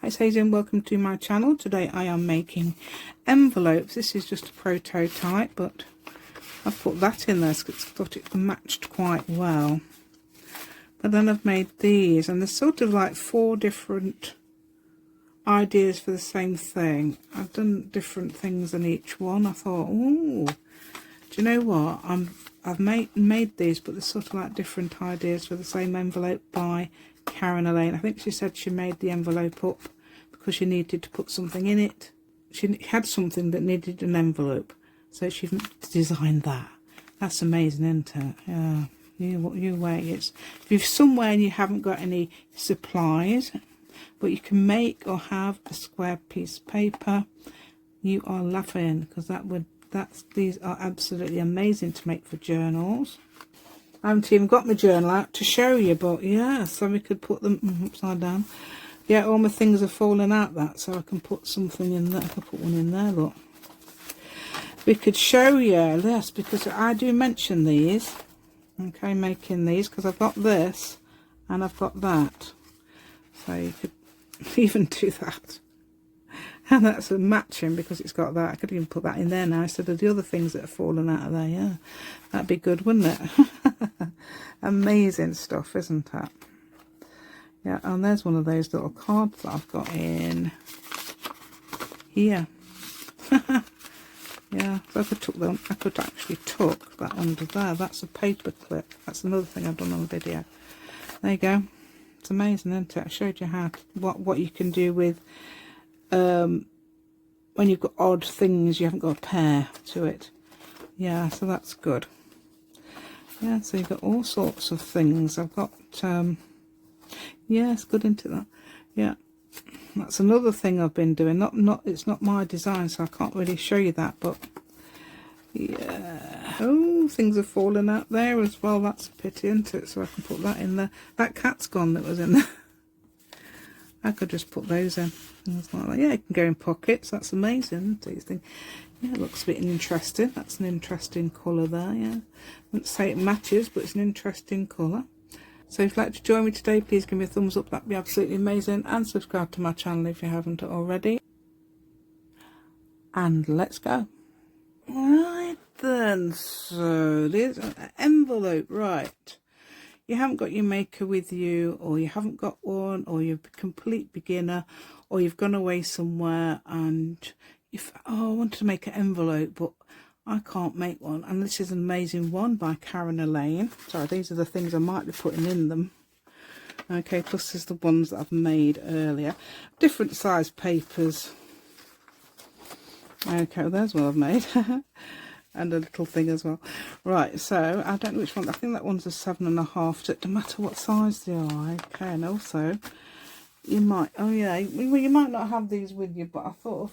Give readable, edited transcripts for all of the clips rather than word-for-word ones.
Hi, it's Hazel and welcome to my channel. Today I am making envelopes. This is just a prototype, but I've put that in there because it's got it matched quite well. But then I've made these, and there's sort of like 4 different ideas for the same thing. I've done different things in each one. I thought, oh, do you know what? I've made these, but there's sort of like different ideas for the same envelope by Karen Elaine. I think she said she made the envelope up because she needed to put something in it. She had something that needed an envelope, so she designed that. That's amazing, isn't it? Yeah, you wait. It's if you're somewhere and you haven't got any supplies, but you can make or have a square piece of paper, you are laughing, because these are absolutely amazing to make for journals. I haven't even got my journal out to show you, but yeah, so we could put them upside down. Yeah, all my things are falling out that, so I can put something in there. I can put one in there, look. We could show you this, because I do mention these, okay, making these, because I've got this and I've got that. So you could even do that. And that's a matching because it's got that. I could even put that in there now instead of the other things that are falling out of there. Yeah, that'd be good, wouldn't it? Amazing stuff, isn't it? Yeah, and there's one of those little cards that I've got in here. Yeah, so I could actually tuck that under there. That's a paper clip. That's another thing I've done on the video. There you go. It's amazing, isn't it? I showed you how what you can do with when you've got odd things, you haven't got a pair to it. Yeah, so that's good. Yeah, so you've got all sorts of things. I've got yeah, it's good into that. Yeah, that's another thing I've been doing. It's not my design, so I can't really show you that, but yeah. Oh, things are falling out there as well. That's a pity, isn't it? So I can put that in there. That cat's gone that was in there. I could just put those in. Things like that. Yeah, it can go in pockets. That's amazing. Yeah, it looks a bit interesting. That's an interesting colour there. Yeah, I wouldn't say it matches, but it's an interesting colour. So if you'd like to join me today, please give me a thumbs up. That'd be absolutely amazing. And subscribe to my channel if you haven't already. And let's go. Right then, so there's an envelope, right. You haven't got your maker with you, or you haven't got one, or you're a complete beginner, or you've gone away somewhere and I want to make an envelope, but I can't make one. And this is an amazing one by Karen Elaine. Sorry, these are the things I might be putting in them. Okay, plus there's the ones that I've made earlier. Different size papers. Okay, well, there's one I've made. And a little thing as well. Right, so I don't know which one. I think that one's a 7.5. So it doesn't matter what size they are. Okay, and also you might, oh yeah, well, you might not have these with you, but I thought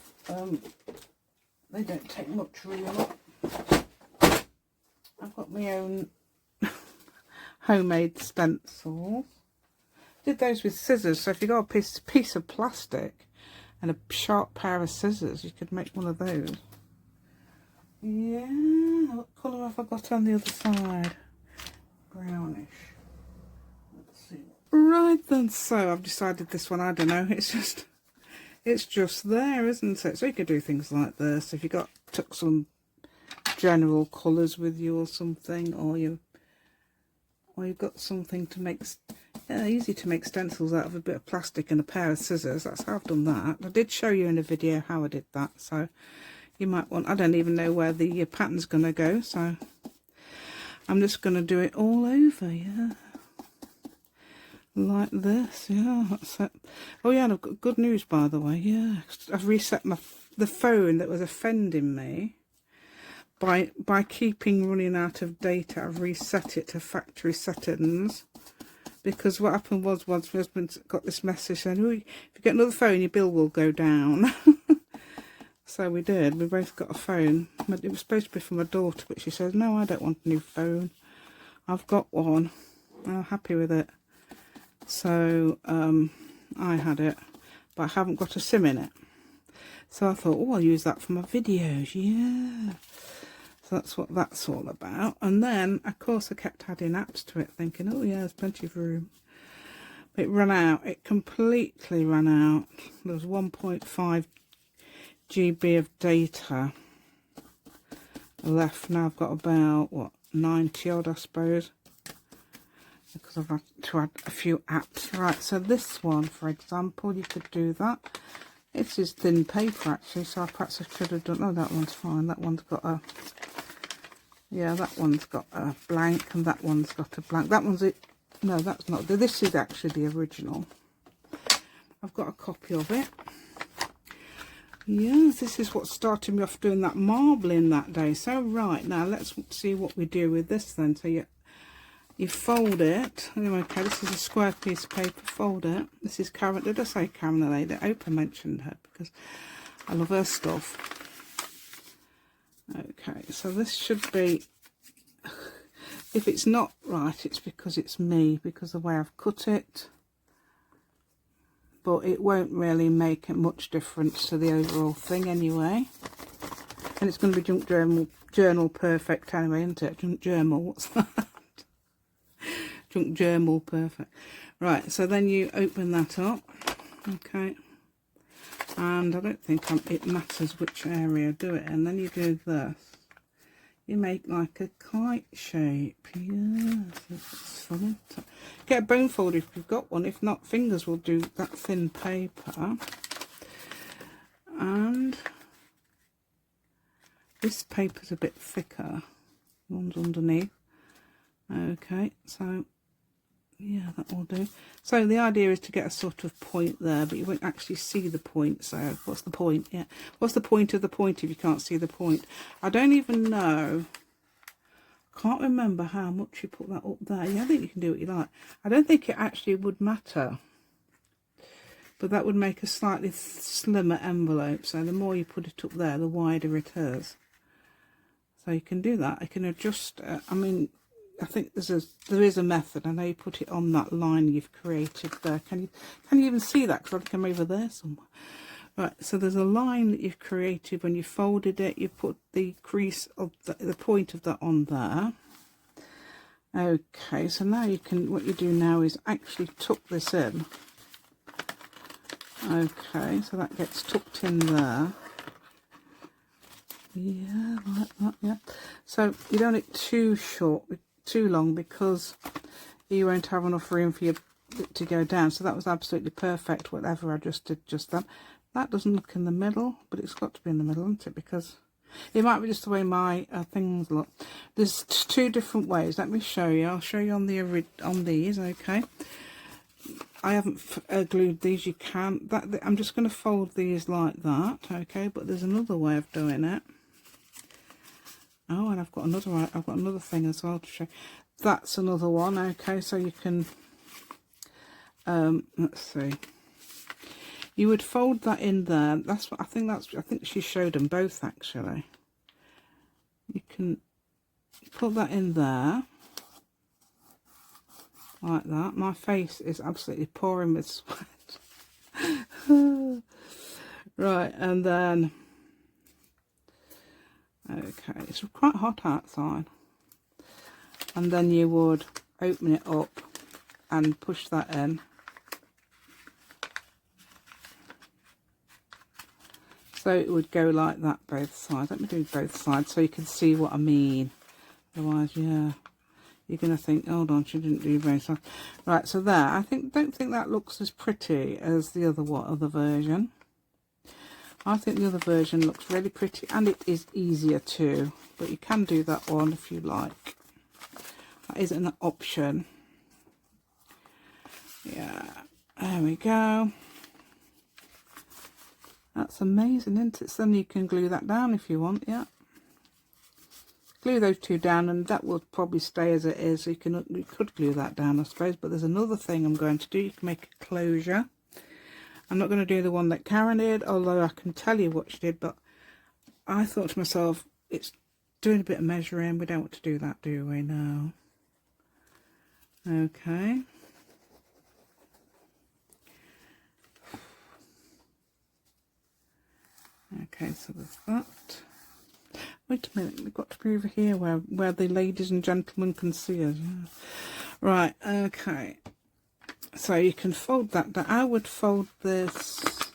they don't take much really. I've got my own homemade stencils. Did those with scissors, so if you got a piece of plastic and a sharp pair of scissors, you could make one of those. Yeah, what colour have I got on the other side? Brownish. Let's see. Right then, so I've decided this one, I don't know, it's just there, isn't it? So you could do things like this if you took some general colours with you or something, or you've got something to make. Yeah, easy to make stencils out of a bit of plastic and a pair of scissors. That's how I've done that. I did show you in a video how I did that, so you might want, I don't even know where the pattern's going to go, so I'm just going to do it all over, yeah. Like this, yeah, that's it. Oh yeah, and I've got good news, by the way, yeah. I've reset the phone that was offending me. By keeping running out of data, I've reset it to factory settings. Because what happened was my husband got this message saying, oh, if you get another phone, your bill will go down. So we did. We both got a phone. It was supposed to be for my daughter, but she says, no, I don't want a new phone. I've got one. I'm happy with it. So I had it, but I haven't got a SIM in it. So I thought, oh, I'll use that for my videos. Yeah. So that's what that's all about. And then, of course, I kept adding apps to it, thinking, oh, yeah, there's plenty of room. It ran out. It completely ran out. There was 1.5 GB of data left. Now I've got about, what, 90 odd, I suppose, because I've had to add a few apps. Right, so this one, for example, you could do that. This is thin paper, actually, so perhaps I should have done... Oh, that one's fine. That one's got a... Yeah, that one's got a blank, and that one's got a blank. That one's it. No, that's not. This is actually the original. I've got a copy of it. Yes, this is what started me off doing that marbling that day. So, right, now let's see what we do with this then. So you fold it. Anyway, okay, this is a square piece of paper. Fold it. This is Karen. Did I say Karen the lady? I hope I mentioned her because I love her stuff. Okay, so this should be... If it's not right, it's because it's me, because of the way I've cut it. But it won't really make much difference to the overall thing anyway. And it's going to be junk journal perfect anyway, isn't it? Junk journal, what's that? Junk journal perfect. Right, so then you open that up. Okay. And I don't think it matters which area I do it in. Then you do this. You make like a kite shape. Yes, that's funny. Get a bone folder if you've got one. If not, fingers will do that thin paper. And this paper's a bit thicker. One's underneath. Okay, so yeah, that will do. So the idea is to get a sort of point there, but you won't actually see the point. So what's the point? Yeah, what's the point of the point if you can't see the point? I don't even know. Can't remember how much you put that up there. Yeah, I think you can do what you like. I don't think it actually would matter, but that would make a slightly slimmer envelope. So the more you put it up there, the wider it is. So you can do that. I can adjust. I mean, I think there is a method. I know you put it on that line you've created there. Can you even see that? Because I think I'm over there somewhere. Right, so there's a line that you've created. When you folded it, you put the crease of the point of that on there. Okay, so now you can, what you do now is actually tuck this in. Okay, so that gets tucked in there. Yeah, like that, yeah. So you don't want it too short, too long, because you won't have enough room for it to go down. So that was absolutely perfect, whatever I just did just then. That doesn't look in the middle, but it's got to be in the middle, isn't it? Because it might be just the way my things look. There's two different ways. Let me show you. I'll show you on these. Okay. I haven't glued these. You can. I'm just going to fold these like that. Okay. But there's another way of doing it. Oh, and I've got another thing as well to show. That's another one. Okay. So you can. Let's see. You would fold that in there. That's what I think. I think she showed them both actually. You can put that in there like that. My face is absolutely pouring with sweat. Right, and then okay, it's quite hot outside. And then you would open it up and push that in. So it would go like that both sides. Let me do both sides so you can see what I mean. Otherwise, yeah, you're going to think, hold on, she didn't do both sides. Right, so there. I don't think that looks as pretty as the other version. I think the other version looks really pretty, and it is easier too. But you can do that one if you like. That is an option. Yeah, there we go. That's amazing, isn't it? So then you can glue that down if you want, yeah. Glue those two down, and that will probably stay as it is. So you could glue that down, I suppose. But there's another thing I'm going to do. You can make a closure. I'm not going to do the one that Karen did, although I can tell you what she did. But I thought to myself, it's doing a bit of measuring. We don't want to do that, do we? No. Okay. Okay, so there's that. Wait a minute, we've got to be over here where the ladies and gentlemen can see us. Yeah. Right, okay. So you can fold that down. I would fold this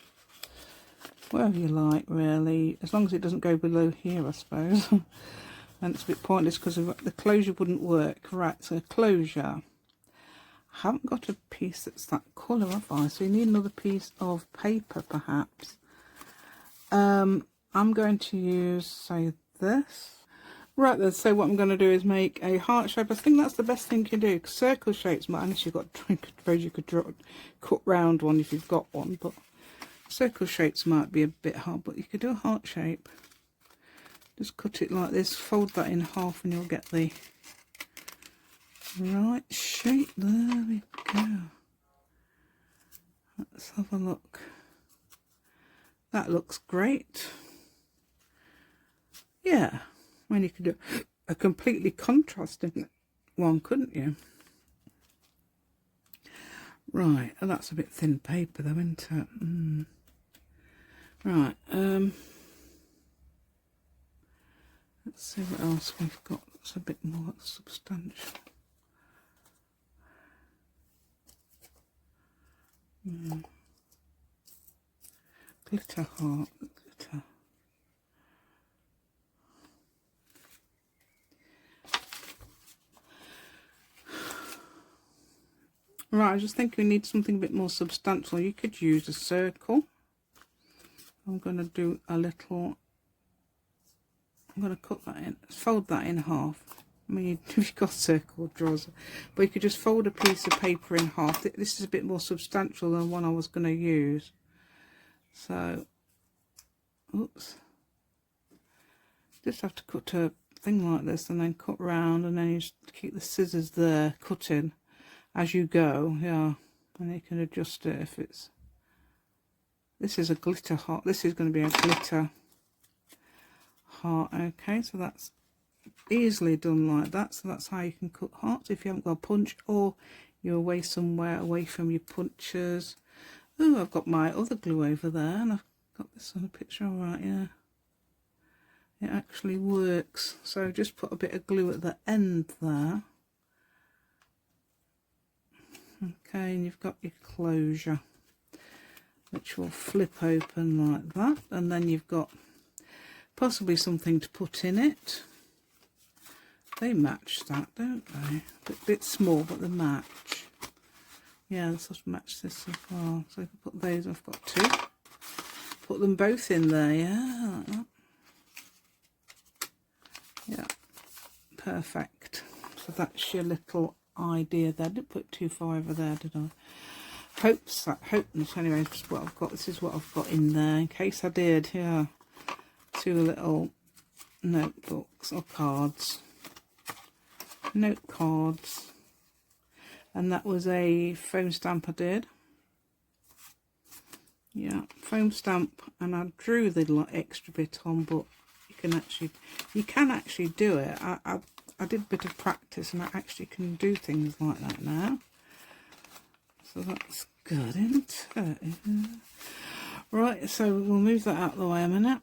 wherever you like, really, as long as it doesn't go below here, I suppose. And it's a bit pointless because the closure wouldn't work. Right, so closure. I haven't got a piece that's that colour, have I? So you need another piece of paper, perhaps. I'm going to use, say, this. Right then, so what I'm going to do is make a heart shape. I think that's the best thing you can do, because circle shapes might, unless you've got, I suppose you could cut round one if you've got one, but circle shapes might be a bit hard, but you could do a heart shape. Just cut it like this, fold that in half, and you'll get the right shape. There we go. Let's have a look. That looks great. Yeah, I mean, you could do a completely contrasting one, couldn't you? Right, oh, that's a bit thin paper though, isn't it? Right, let's see what else we've got that's a bit more substantial. Glitter heart, glitter. Right, I just think we need something a bit more substantial. You could use a circle. I'm going to do a little, I'm going to cut that in, fold that in half. I mean, you've got circle drawers, but you could just fold a piece of paper in half. This is a bit more substantial than one I was going to use. So, oops. Just have to cut a thing like this and then cut round, and then you just keep the scissors there cutting as you go. Yeah, and you can adjust it if it's, this is a glitter heart, this is going to be a glitter heart. Okay, so that's easily done like that. So that's how you can cut hearts if you haven't got a punch, or you're away somewhere away from your punchers. Oh, I've got my other glue over there, and I've got this on a picture. All right, yeah, it actually works. So just put a bit of glue at the end there. Okay, and you've got your closure, which will flip open like that, and then you've got possibly something to put in it. They match that, don't they? A bit small, but they match. Yeah, let's just match this as well. So if I put those, I've got two. Put them both in there, yeah, like that. Yeah, perfect. So that's your little idea there. I didn't put too far over there, did I? Hope not. Anyway, this is what I've got. This is what I've got in there in case I did. Yeah, two little notebooks or cards, note cards, and that was a foam stamp I did. Yeah, foam stamp, and I drew the extra bit on, but you can actually do it. I did a bit of practice, and I actually can do things like that now. So that's good, isn't it? Yeah. Right, so we'll move that out of the way a minute.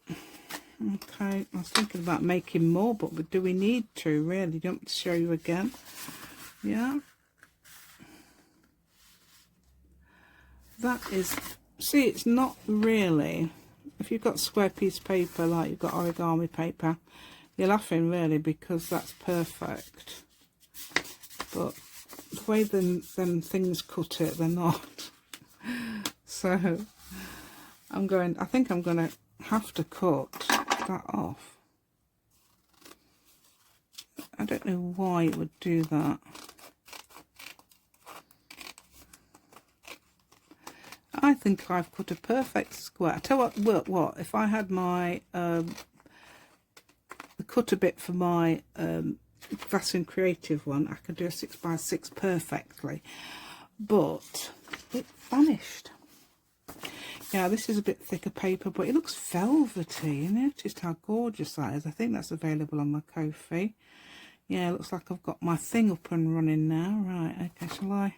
Okay, I was thinking about making more, but do we need to, really? Do you want me to show you again? Yeah. That is, see, it's not really, if you've got square piece of paper, like you've got origami paper, you're laughing really, because that's perfect. But the way them things cut it, they're not. So I think I'm going to have to cut that off. I don't know why it would do that. I think I've cut a perfect square. I tell you what, if I had my the cut a bit for my Vaseline Creative one, I could do a 6x6 perfectly, but it vanished. Yeah, this is a bit thicker paper, but it looks velvety. You noticed how gorgeous that is? I think that's available on my Ko-fi. Yeah, it looks like I've got my thing up and running now. Right, okay, shall I?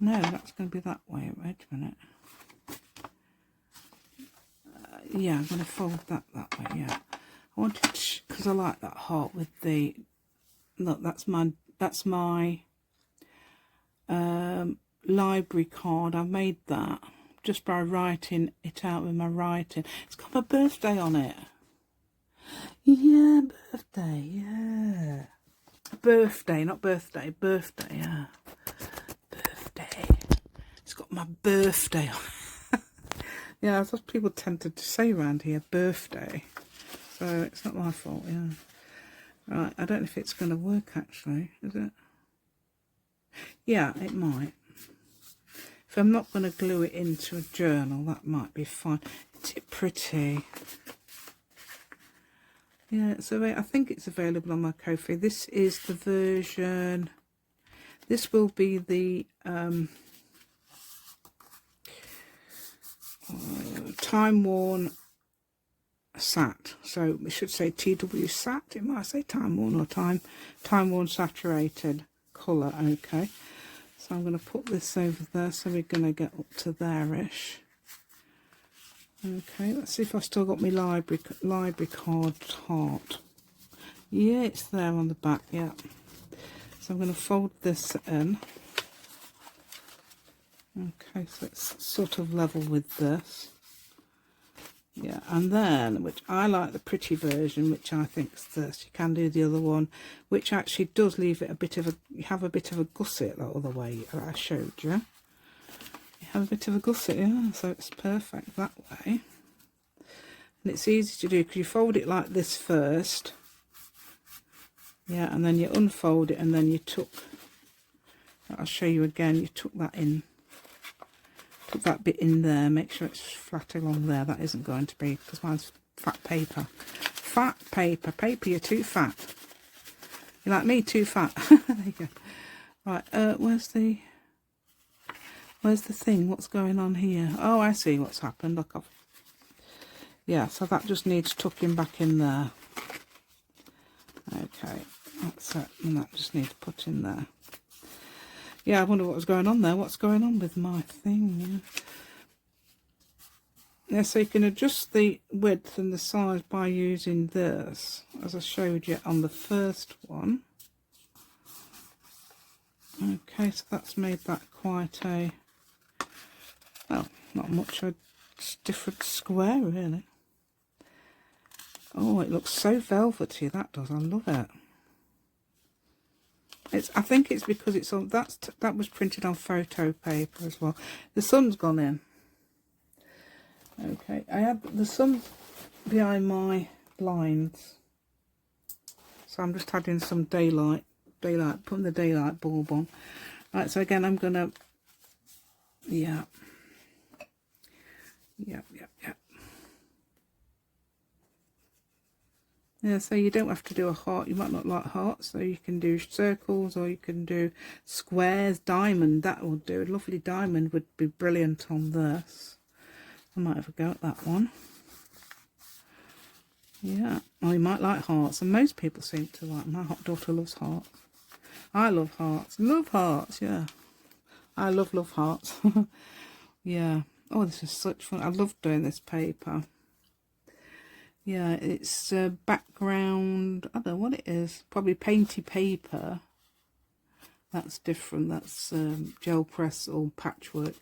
No, that's going to be that way. Wait a minute. Yeah, I'm going to fold that way, yeah. I wanted to, because I like that heart with the, look, that's my library card. I made that just by writing it out with my writing. It's got my birthday on it. Yeah, birthday, yeah. Birthday, not birthday, birthday, yeah. Birthday. It's got my birthday on it. Yeah, that's what people tend to say around here, birthday. So it's not my fault, yeah. Right, I don't know if it's going to work actually, is it? Yeah, it might. If I'm not going to glue it into a journal, that might be fine. Isn't it pretty? Yeah, so I think it's available on my Ko-fi. This is the version, this will be the time-worn sat. So it should say TW sat. It might say time-worn or time-worn saturated colour. Okay. So I'm going to put this over there, so we're going to get up to there-ish. Okay, let's see if I've still got my library card heart. Yeah, it's there on the back, yeah. So I'm going to fold this in. Okay, so it's sort of level with this. Yeah, and then, which I like the pretty version, which I think is this. You can do the other one, which actually does leave it a bit of a, you have a bit of a gusset that other way that I showed you. You have a bit of a gusset, yeah, so it's perfect that way. And it's easy to do because you fold it like this first. Yeah, and then you unfold it and then you tuck, I'll show you again, you tuck that in. Put that bit in there, make sure it's flat along there. That isn't going to be, because mine's fat paper. Fat paper. Paper, you're too fat. You're like me, too fat. There you go. Right, where's the thing? What's going on here? Oh, I see what's happened. Look, yeah, so that just needs tucking back in there. Okay, that's it. And that just needs put in there. Yeah, I wonder what was going on there. What's going on with my thing? Yeah, so you can adjust the width and the size by using this, as I showed you on the first one. Okay, so that's made that quite a, well, not much a different square, really. Oh, it looks so velvety, that does. I love it. I think it's because it's on, that was printed on photo paper as well. The sun's gone in. Okay, I had the sun behind my blinds, so I'm just adding some daylight, putting the daylight bulb on. Right, so again I'm gonna, yeah. Yeah, so you don't have to do a heart. You might not like hearts, so you can do circles or you can do squares. Diamond, that will do. A lovely diamond would be brilliant on this. I might have a go at that one. Yeah, well, you might like hearts, and most people seem to like. My hot daughter loves hearts. I love hearts. Love hearts, yeah. I love hearts. Yeah. Oh, this is such fun. I love doing this paper. Yeah, it's background, I don't know what it is, probably painty paper. That's different, that's gel press or patchwork.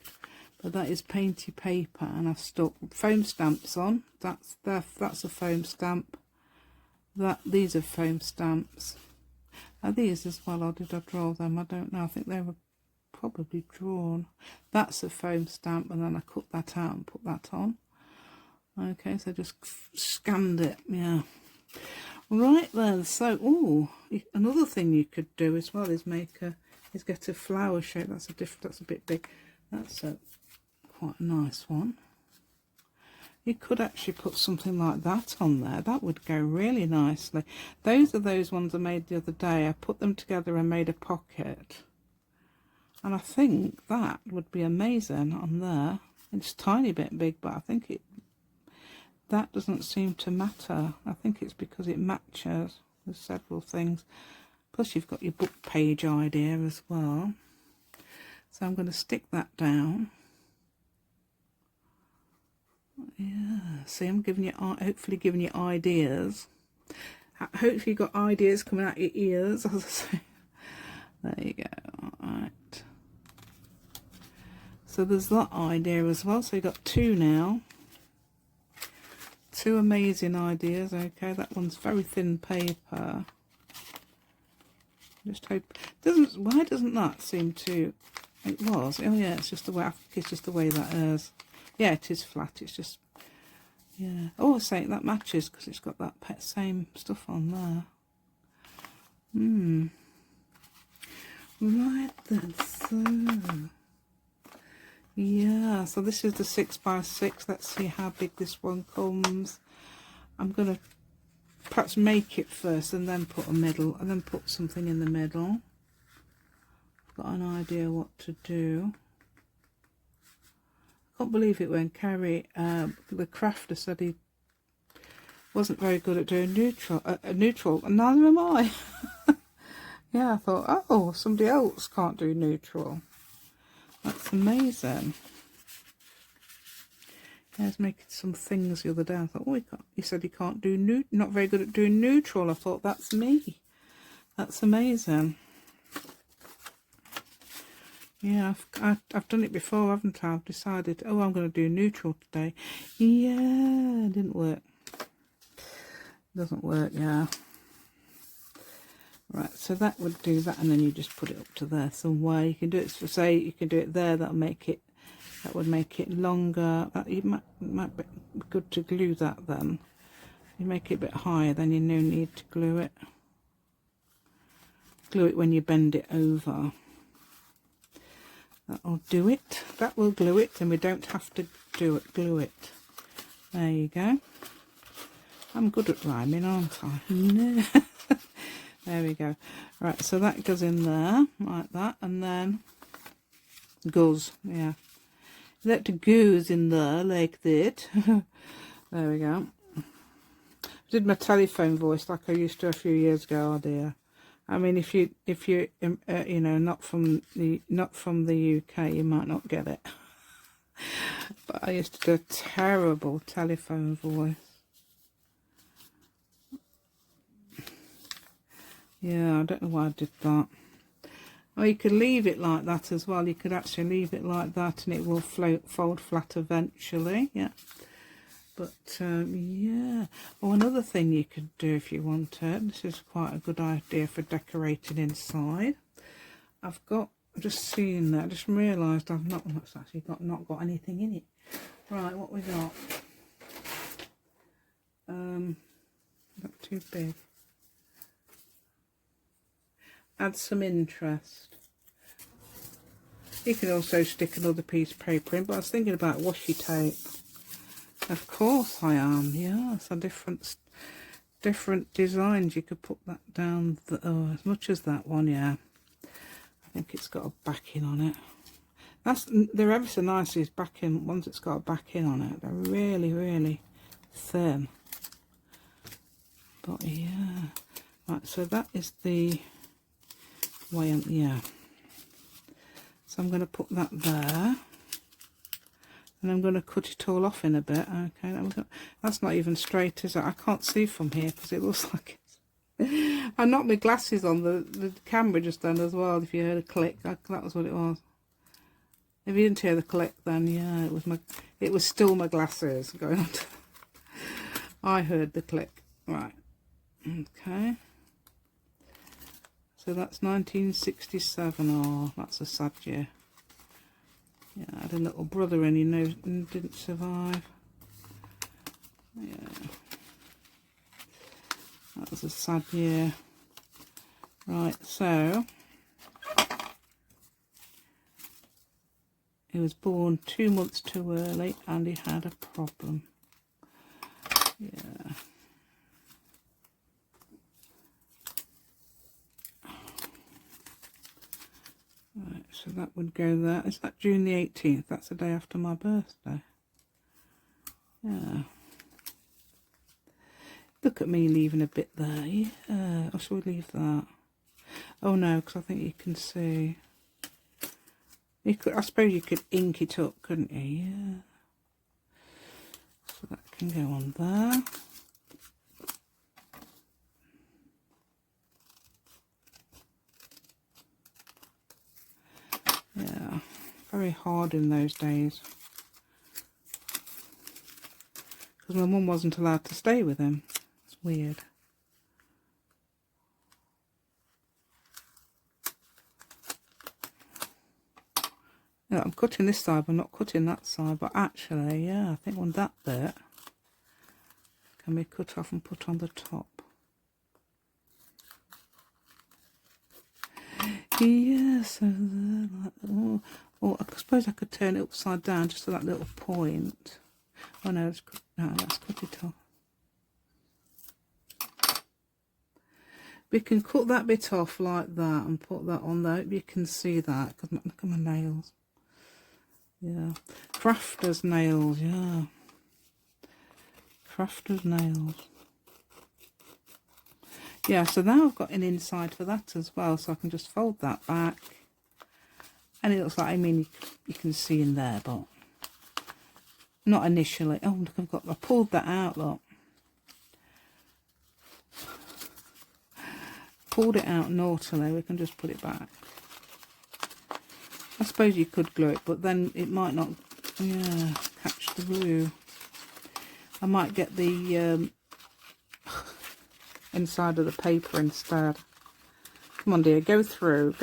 But that is painty paper, and I've stuck foam stamps on. That's a foam stamp. These are foam stamps. Are these as well, or did I draw them? I don't know, I think they were probably drawn. That's a foam stamp, and then I cut that out and put that on. Okay, so just scanned it, yeah. Right then, so, oh, another thing you could do as well is get a flower shape. That's a bit big. That's quite a nice one. You could actually put something like that on there. That would go really nicely. Those are those ones I made the other day. I put them together and made a pocket. And I think that would be amazing on there. It's a tiny bit big, but I think that doesn't seem to matter. I think it's because it matches with several things. Plus you've got your book page idea as well. So I'm going to stick that down. Yeah, see, I'm giving you, hopefully giving you ideas. Hopefully you've got ideas coming out your ears, as I say. There you go. Alright. So there's that idea as well. So you've got two now. Two amazing ideas. Okay, that one's very thin paper. Just hope why doesn't that seem to, it was, oh yeah, it's just the way, I think it's just the way that is. Yeah, it is flat, it's just, yeah. Oh, I say that matches because it's got that same stuff on there. Right then, so yeah, so this is the 6x6. Let's see how big this one comes. I'm gonna perhaps make it first and then put a middle, and then put something in the middle. Got an idea what to do. I can't believe it when Carrie, the crafter, said he wasn't very good at doing neutral, and neither am I. Yeah, I thought, oh, somebody else can't do neutral. That's amazing. I was making some things the other day. I thought, oh, he said he can't do not very good at doing neutral. I thought, that's me. That's amazing. Yeah, I've done it before, haven't I? I've decided, oh, I'm going to do neutral today. Yeah, it didn't work. Doesn't work, yeah. Right, so that would do that, and then you just put it up to there somewhere. You can do it, say you can do it there, that'll make it, that would make it longer. It might be good to glue that then. You make it a bit higher, then you no need to glue it. Glue it when you bend it over. That'll do it. That will glue it, and we don't have to glue it. There you go. I'm good at rhyming, aren't I? No. There we go. Right, so that goes in there like that, and then goes, yeah. That goes in there like that. There we go. I did my telephone voice like I used to a few years ago. Oh dear. I mean, if you you know, not from the UK, you might not get it. But I used to do a terrible telephone voice. Yeah, I don't know why I did that. Or you could leave it like that as well. You could actually leave it like that and it will fold flat eventually. Yeah. But, yeah. Oh, another thing you could do if you wanted. This is quite a good idea for decorating inside. I've just seen that. I just realised I've not got anything in it. Right, what we got? Not too big. Add some interest. You can also stick another piece of paper in, but I was thinking about washi tape. Of course I am, yeah. So different designs. You could put that down, as much as that one, yeah. I think it's got a backing on it. They're ever so nice, these backing ones that's got a backing on it. They're really, really thin. But yeah. Right, so that is the way, yeah. So I'm going to put that there. And I'm going to cut it all off in a bit. Okay, that's not even straight, is it? I can't see from here because it looks like it's... I knocked my glasses on the camera just then as well. If you heard a click, that was what it was. If you didn't hear the click, then yeah, it was still my glasses going on. I heard the click. Right. Okay. So that's 1967. Oh, that's a sad year. Yeah, I had a little brother and he didn't survive. Yeah. That was a sad year. Right, so he was born 2 months too early and he had a problem. Yeah. Right, so that would go there. Is that June the 18th? That's the day after my birthday. Yeah. Look at me leaving a bit there. Yeah. Or should we leave that? Oh no, because I think you can see. I suppose you could ink it up, couldn't you? Yeah. So that can go on there. Yeah, very very hard in those days. Because my mum wasn't allowed to stay with him. It's weird. Yeah, I'm cutting this side, but I'm not cutting that side. But actually, yeah, I think on that bit can be cut off and put on the top. Yeah, so like, oh, I suppose I could turn it upside down just to that little point. Oh no, let's cut it off. We can cut that bit off like that and put that on there. You can see that. Look at my nails. Yeah, crafter's nails. Yeah, crafter's nails. Yeah, so now I've got an inside for that as well, so I can just fold that back, and it looks like, I mean, you can see in there, but not initially. Oh, look, I pulled that out. Look, pulled it out naughtily. We can just put it back. I suppose you could glue it, but then it might not, yeah, catch the glue. I might get the inside of the paper instead. Come on, dear, go through,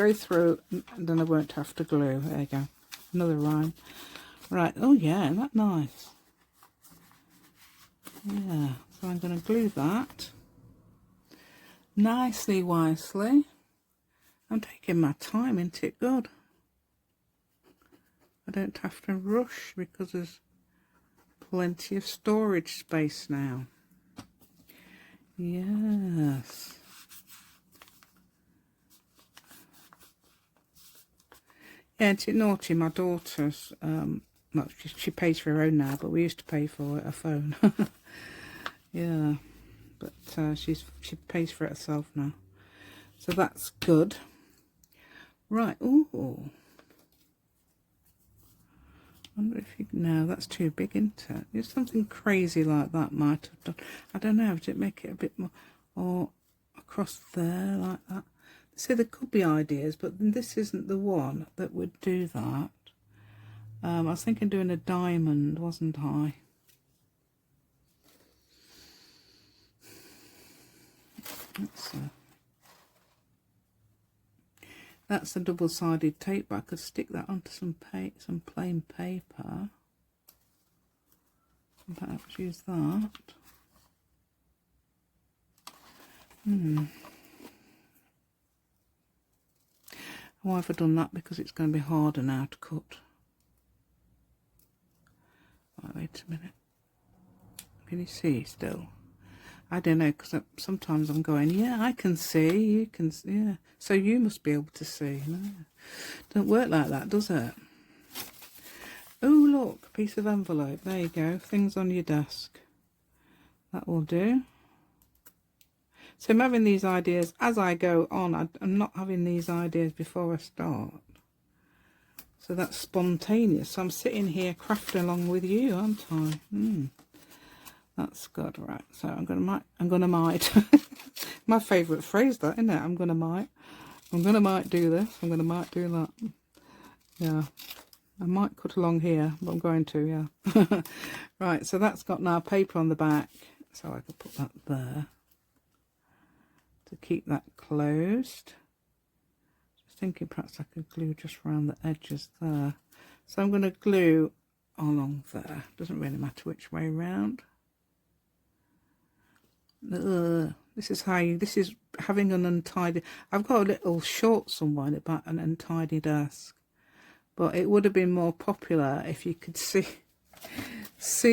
and then I won't have to glue. There you go, another rhyme. Right, oh yeah, isn't that nice? Yeah, so I'm going to glue that nicely, wisely. I'm taking my time, isn't it good? I don't have to rush because there's plenty of storage space now. Yes. Yeah, it's naughty. My daughter's, well, she pays for her own now, but we used to pay for a phone. Yeah, but she pays for it herself now. So that's good. Right, ooh. I wonder if you, no, that's too big, isn't it? If something crazy like that might have done, I don't know, did it make it a bit more, or across there like that? See, there could be ideas, but this isn't the one that would do that. I was thinking doing a diamond, wasn't I? That's a double-sided tape, but I could stick that onto some plain paper. Perhaps use that. Why have I done that? Because it's going to be harder now to cut. Right, wait a minute. Can you see still? I don't know, because sometimes I'm going, yeah, I can see, you can see, yeah. So you must be able to see. No, don't work like that, does it? Oh, look, a piece of envelope. There you go. Things on your desk. That will do. So I'm having these ideas as I go on. I'm not having these ideas before I start. So that's spontaneous. So I'm sitting here crafting along with you, aren't I? That's good, right? So I'm gonna might. My favourite phrase, that, isn't it? I'm gonna might do this. I'm gonna might do that. Yeah, I might cut along here, but I'm going to. Yeah. Right. So that's got now paper on the back, so I could put that there to keep that closed. Just thinking perhaps I could glue just around the edges there. So I'm going to glue along there. Doesn't really matter which way round. This is having an untidy. I've got a little short somewhere about an untidy desk, but it would have been more popular if you could see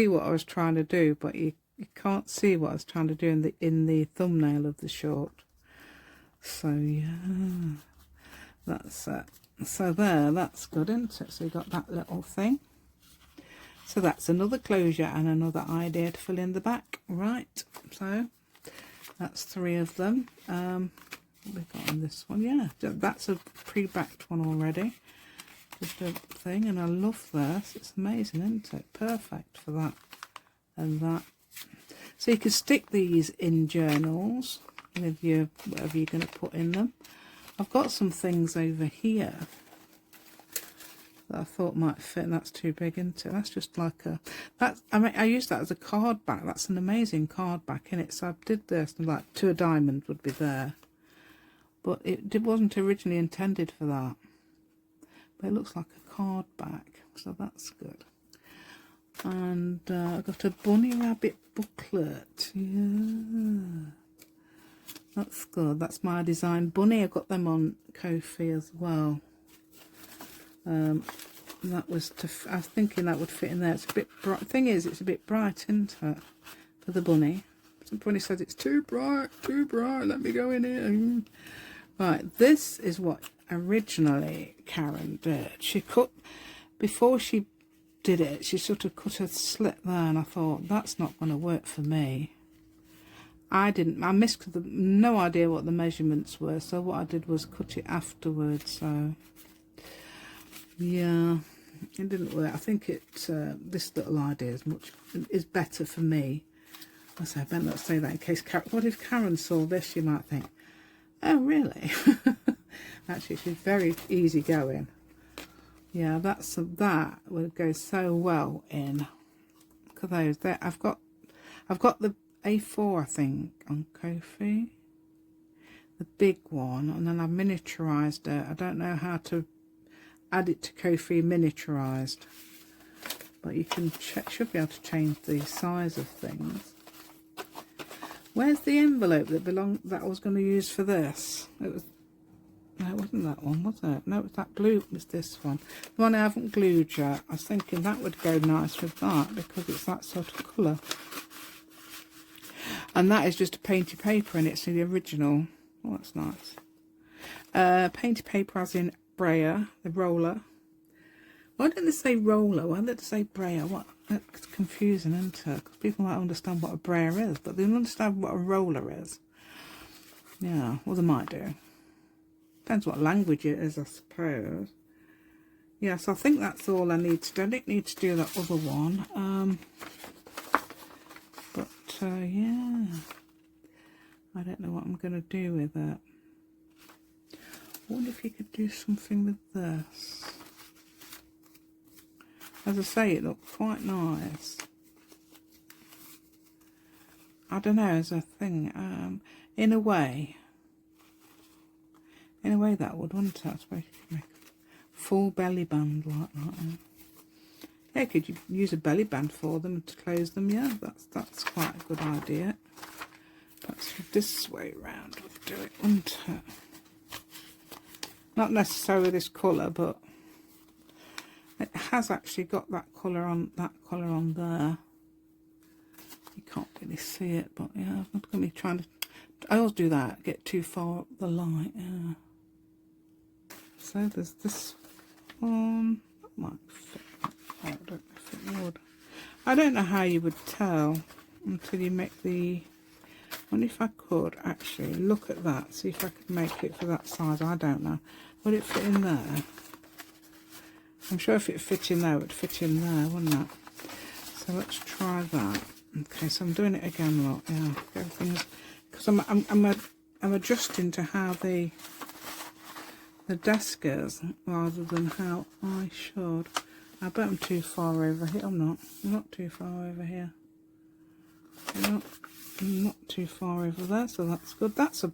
what I was trying to do, but you can't see what I was trying to do in the thumbnail of the short. So yeah, that's it. So there, that's good, isn't it? So you got that little thing. So that's another closure and another idea to fill in the back. Right, so that's 3 of them. What we got on this one? Yeah, that's a pre-backed one already. Just a thing, and I love this. It's amazing, isn't it? Perfect for that and that. So you can stick these in journals with your whatever you're going to put in them. I've got some things over here that I thought might fit, and that's too big, isn't it? That's just like a, that's, I mean, I use that as a card back. That's an amazing card back, isn't it? So I did this, and like 2 diamonds would be there, but it wasn't originally intended for that. But it looks like a card back, so that's good. And I got a bunny rabbit booklet. Yeah, that's good. That's my design bunny. I got them on Ko-fi as well. That was I was thinking that would fit in there. It's a bit bright. Thing is, it's a bit bright, isn't it, for the bunny? Somebody says it's too bright, let me go in here. Right, this is what originally Karen did. She cut, before she did it, she sort of cut a slit there, and I thought, that's not going to work for me. I missed no idea what the measurements were, so what I did was cut it afterwards. So yeah, it didn't work. I think this little idea is better for me. I better not say that in case what if Karen saw this? She might think, oh really? Actually, she's very easygoing. Yeah, that would go so well in. Look at those. There, I've got the A4, I think, on Ko-fi, the big one, and then I've miniaturized it. I don't know how to add it to Ko-fi miniaturized, but you can should be able to change the size of things. Where's the envelope that I was going to use for this? No, it wasn't that one, was it? No, it was that blue. It was this one. The one I haven't glued yet. I was thinking that would go nice with that because it's that sort of colour. And that is just a painted paper, and it's the original. Oh, that's nice. Painted paper as in brayer, the roller. Why didn't they say roller? Why did they say brayer? What? That's confusing, isn't it? Because people might understand what a brayer is, but they don't understand what a roller is. Yeah, well, they might do. Depends what language it is, I suppose. Yeah, so I think that's all I need to do. I don't need to do that other one. Yeah, I don't know what I'm going to do with it. I wonder if you could do something with this. As I say, it looked quite nice. I don't know, as a thing, in a way that would, wouldn't it? I suppose you could make a full belly band like that. Yeah, could you use a belly band for them to close them? Yeah, that's quite a good idea. Perhaps this way round would do it, wouldn't it? Not necessarily this colour, but it has actually got that colour on there. You can't really see it, but yeah, I'm not going to be trying to. I always do that. Get too far up the light. Yeah. So there's this one. That might fit. I don't know if it would. I don't know how you would tell until you make the. I wonder if I could actually look at that, see if I could make it for that size. I don't know. Would it fit in there? I'm sure if it fit in there, it would fit in there, wouldn't it? So let's try that. Okay, so I'm doing it again, look. Yeah, everything's because I'm adjusting to how the desk is rather than how I should. I bet I'm too far over here. I'm not too far over here. I'm not too far over there, so that's good. That's a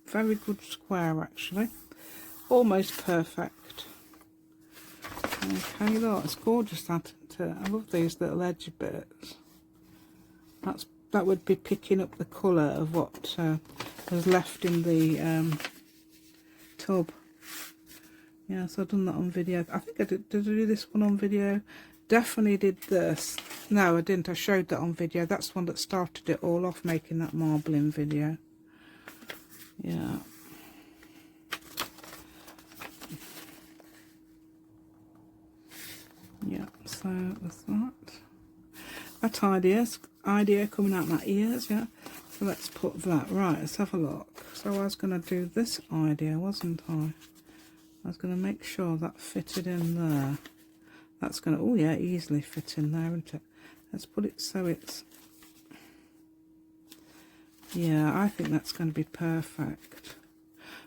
very good square, actually. Almost perfect. Okay, look, it's gorgeous, that, isn't it? I love these little edge bits. That would be picking up the colour of what was left in the tub. Yeah, so I've done that on video. I think I did I do this one on video? Definitely did this. No, I didn't. I showed that on video. That's the one that started it all off, making that marbling video. Yeah. Yeah, so with that idea coming out my ears, yeah. So let's put that. Right, let's have a look. So I was going to do this idea, wasn't I? I was going to make sure that fitted in there. That's going to, oh yeah, easily fit in there, isn't it? Let's put it so it's, yeah, I think that's going to be perfect.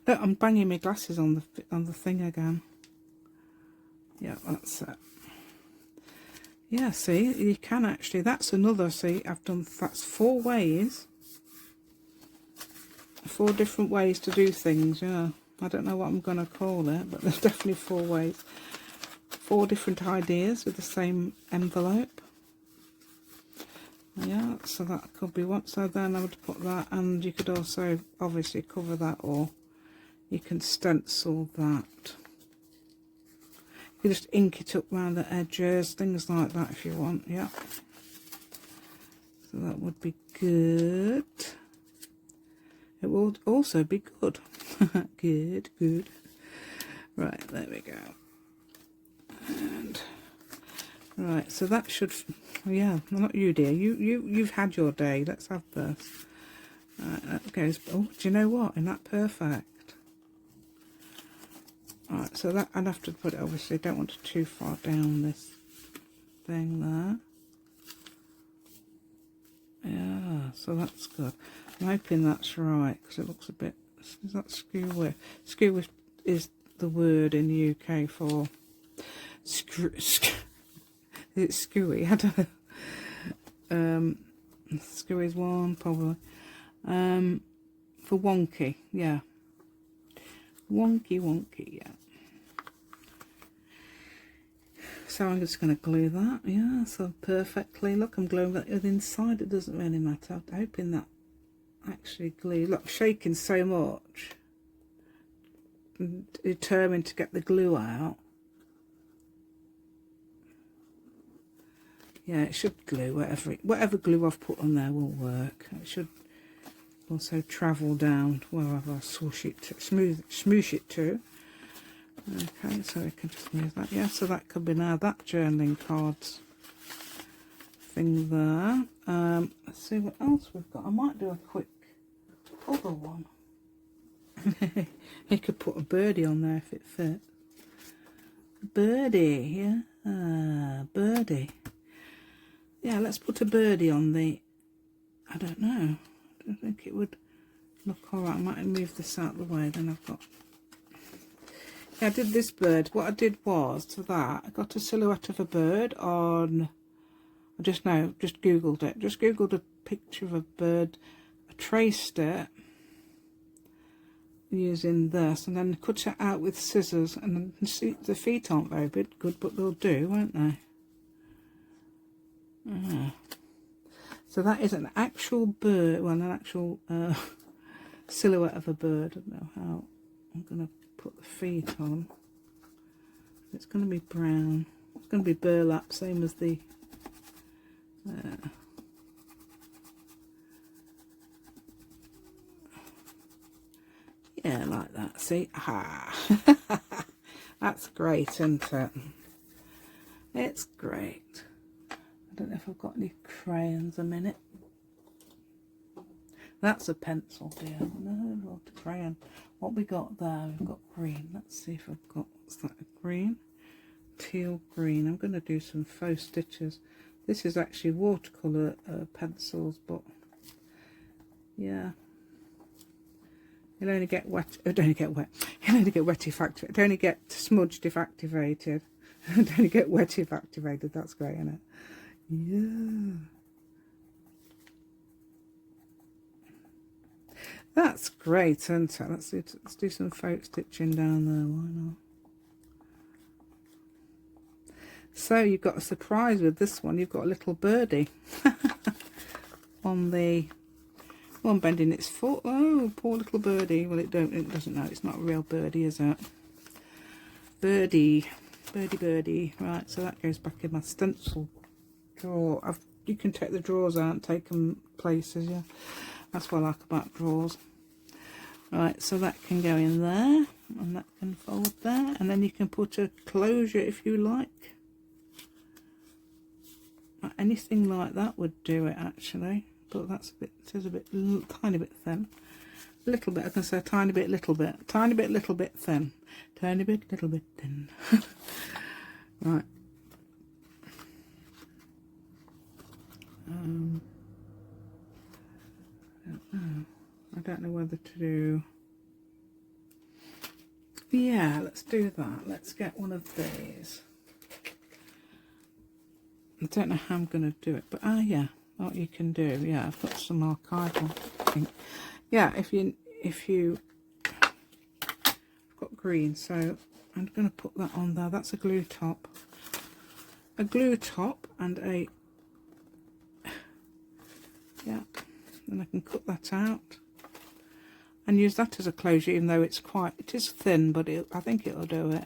Look, I'm banging my glasses on the thing again. Yeah, that's it. Yeah, see, you can actually, that's another, see, I've done, that's 4 ways. 4 different ways to do things, yeah. I don't know what I'm going to call it, but there's definitely 4 ways. 4 different ideas with the same envelope. Yeah, so that could be one. So then I would put that, and you could also obviously cover that, or you can stencil that. You just ink it up around the edges, things like that if you want, yeah. So that would be good. It will also be good. Good, good. Right, there we go. And right, so that should, yeah, well, not you, dear. You've had your day. Let's have this. Right, that goes. Oh, do you know what? Isn't that perfect? Alright, so that I'd have to put it, obviously, don't want it too far down this thing there. Yeah, so that's good. I'm hoping that's right, because it looks a bit, is that skew width? Skew width is the word in the UK for is it skewy? I don't know. Skewy is one, probably. For wonky, yeah. Wonky, yeah. So I'm just going to glue that, yeah, so perfectly. Look, I'm gluing that inside, it doesn't really matter. I'm hoping that actually glue. Look, I'm shaking so much. I'm determined to get the glue out. Yeah, it should glue, whatever glue I've put on there will work. It should also travel down wherever I swoosh it to, smoosh it to. Okay, so we can just move that. Yeah, so that could be now that journaling cards thing there. Let's see what else we've got. I might do a quick other one. You could put a birdie on there if it fits. Birdie, yeah, birdie. Yeah, let's put a birdie on the, I don't know. I don't think it would look alright. I might move this out of the way, then I've got, yeah, I did this bird. What I did was, for that, I got a silhouette of a bird on, I just googled it. Just googled a picture of a bird. I traced it using this, and then cut it out with scissors, and then see, the feet aren't very good, but they'll do, won't they? So that is an actual bird, well, an actual silhouette of a bird. I don't know how I'm going to put the feet on. It's going to be brown. It's going to be burlap, same as the yeah, like that. See, ah, that's great, isn't it? It's great. I don't know if I've got any crayons a minute. That's a pencil, dear. No, not a crayon. What we got there? We've got green. Let's see if I've got, what's that, a green? Teal green. I'm going to do some faux stitches. This is actually watercolour pencils, but yeah. It'll only get wet. It'll only get wet. It'll only get wet if activated. It'll only get smudged if activated. It'll only get wet if activated. That's great, isn't it? Yeah. That's great, isn't it? Let's do some faux stitching down there. Why not? So you've got a surprise with this one. You've got a little birdie on the. Oh, I'm bending its foot. Oh, poor little birdie. Well, it doesn't know. It's not a real birdie, is it? Birdie. Right, so that goes back in my stencil drawer. You can take the drawers out and take them places, yeah. That's what I like about drawers. Right, so that can go in there, and that can fold there, and then you can put a closure if you like. Anything like that would do it, actually. But that's a bit, it is a bit, tiny bit thin. A little bit, I can say tiny bit, little bit. Tiny bit, little bit thin. Tiny bit, little bit thin. Right. I don't know whether to do. Yeah, let's do that. Let's get one of these. I don't know how I'm going to do it, but yeah, what you can do, yeah, I've got some archival thing. Yeah, if you I've got green, so I'm going to put that on there. That's a glue top. A glue top and a, yeah, then I can cut that out and use that as a closure, even though it is thin, but I think it'll do it.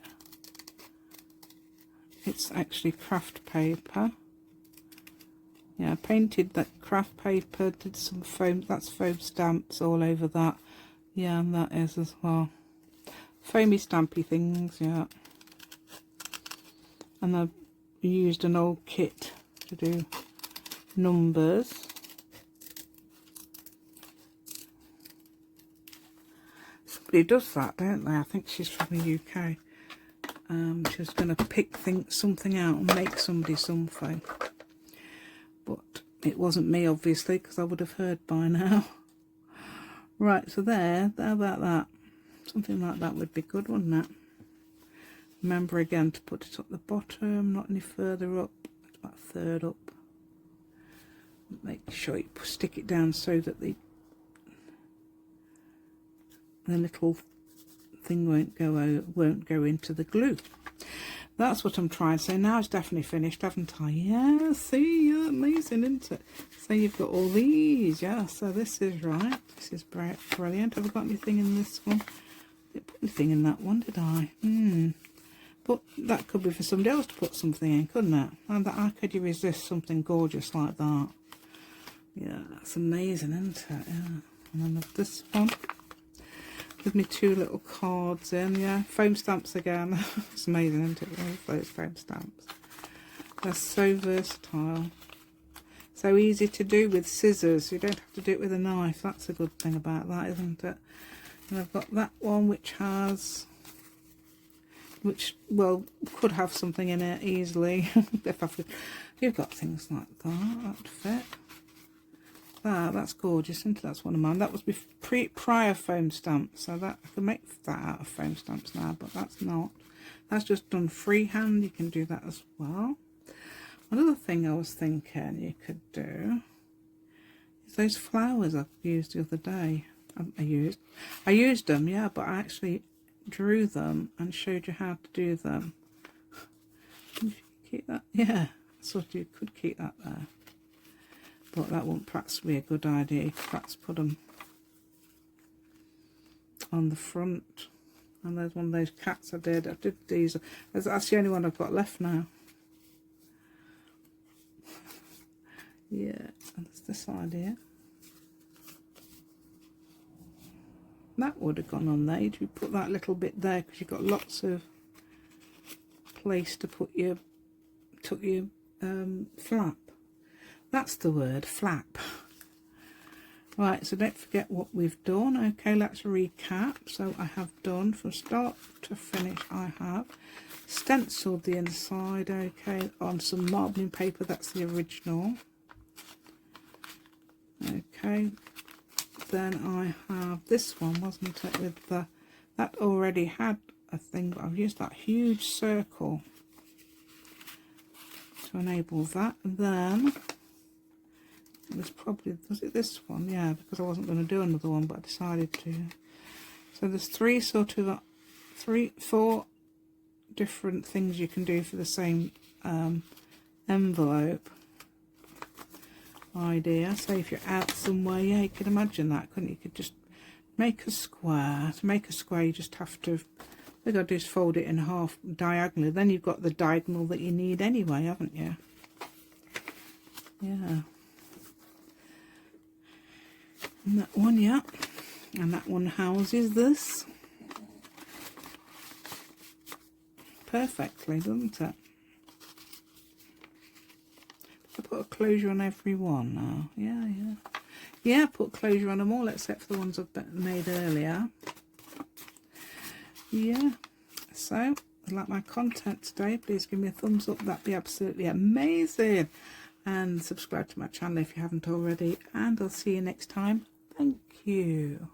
It's actually craft paper. Yeah, I painted that craft paper, did some foam, that's foam stamps all over that. Yeah, and that is as well. Foamy stampy things, yeah. And I've used an old kit to do numbers. Somebody does that, don't they? I think she's from the UK. She's going to pick something out and make somebody something. But it wasn't me, obviously, because I would have heard by now. Right, so there, about that. Something like that would be good, wouldn't it? Remember again to put it at the bottom, not any further up, about a third up. Make sure you stick it down so that the little thing won't go into the glue. That's what I'm trying to say. Now it's definitely finished, haven't I? Yeah, see, yeah, amazing, isn't it? So you've got all these, yeah, so this is right. This is brilliant. Have I got anything in this one? I didn't put anything in that one, did I? But that could be for somebody else to put something in, couldn't it? And how could you resist something gorgeous like that? Yeah, that's amazing, isn't it? Yeah. And then there's this one. Give me 2 little cards in, yeah. Foam stamps again. It's amazing, isn't it? All those foam stamps. They're so versatile. So easy to do with scissors. You don't have to do it with a knife. That's a good thing about that, isn't it? And I've got that one which well, could have something in it easily. You've got things like that. That would fit. That's gorgeous, isn't it? That's one of mine. That was prior foam stamps, so that I can make that out of foam stamps now, but that's not. That's just done freehand. You can do that as well. Another thing I was thinking you could do is those flowers I used the other day. I used them, yeah, but I actually drew them and showed you how to do them. Can you keep that? Yeah, so you could keep that there. But that wouldn't perhaps be a good idea. You could perhaps put them on the front. And there's one of those cats I did these. That's the only one I've got left now. Yeah, and there's this idea. That would have gone on there. You put that little bit there because you've got lots of place to put your flap. That's the word, flap. Right, so don't forget what we've done. Okay, let's recap. So I have done, from start to finish, I have stenciled the inside, okay, on some marbling paper. That's the original. Okay, then I have this one, wasn't it, with that already had a thing, but I've used that huge circle to enable that. And then was it this one? Yeah, because I wasn't going to do another one, but I decided to. So there's four different things you can do for the same envelope idea. So if you're out somewhere, yeah, you can imagine that, couldn't you? You could just make a square. To make a square, you just have to, all you got to do is fold it in half diagonally. Then you've got the diagonal that you need anyway, haven't you? Yeah. And that one, yeah. And that one houses this perfectly, doesn't it? I put a closure on every one now. Yeah, put closure on them all except for the ones I've made earlier. Yeah, so if you like my content today, please give me a thumbs up. That'd be absolutely amazing. And subscribe to my channel if you haven't already. And I'll see you next time. Thank you.